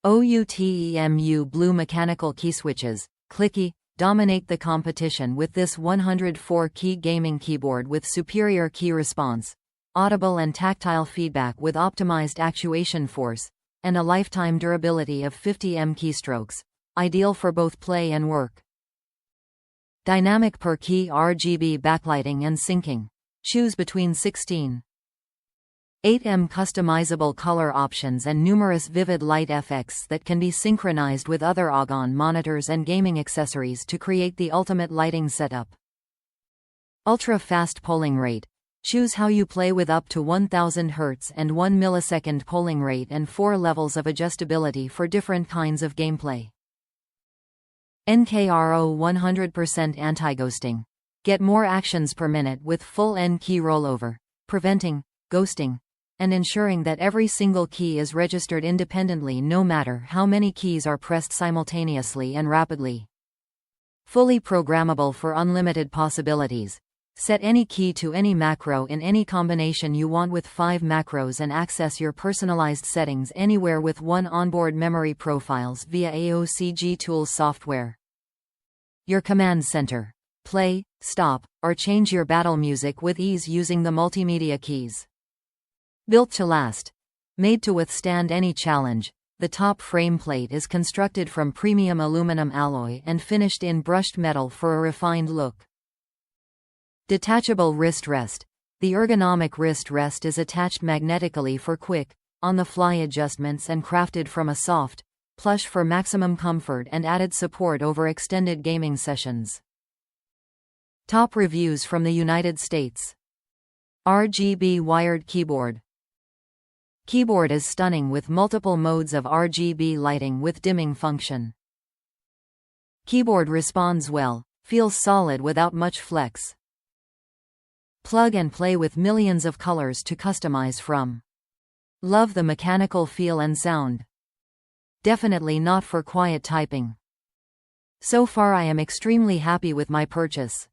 OUTEMU Blue Mechanical Keyswitches, CLICKY, dominate the competition with this 104-key gaming keyboard with superior key response, audible and tactile feedback with optimized actuation force, and a lifetime durability of 50 keystrokes, ideal for both play and work. Dynamic per key RGB backlighting and syncing. Choose between 16. 8M customizable color options and numerous vivid light effects that can be synchronized with other AGON monitors and gaming accessories to create the ultimate lighting setup. Ultra-fast polling rate. Choose how you play with up to 1000 Hz and 1 millisecond polling rate and 4 levels of adjustability for different kinds of gameplay. NKRO 100% anti-ghosting. Get more actions per minute with full N-key rollover, preventing ghosting, and ensuring that every single key is registered independently no matter how many keys are pressed simultaneously and rapidly. Fully programmable for unlimited possibilities. Set any key to any macro in any combination you want with 5 macros and access your personalized settings anywhere with one onboard memory profiles via AOC G-Tools software. Your command center. Play, stop, or change your battle music with ease using the multimedia keys. Built to last. Made to withstand any challenge, the top frame plate is constructed from premium aluminum alloy and finished in brushed metal for a refined look. Detachable wrist rest. The ergonomic wrist rest is attached magnetically for quick, on-the-fly adjustments and crafted from a soft, plush for maximum comfort and added support over extended gaming sessions. Top reviews from the United States. RGB wired keyboard. Keyboard is stunning with multiple modes of RGB lighting with dimming function. Keyboard responds well, feels solid without much flex. Plug and play with millions of colors to customize from. Love the mechanical feel and sound. Definitely not for quiet typing. So far I am extremely happy with my purchase.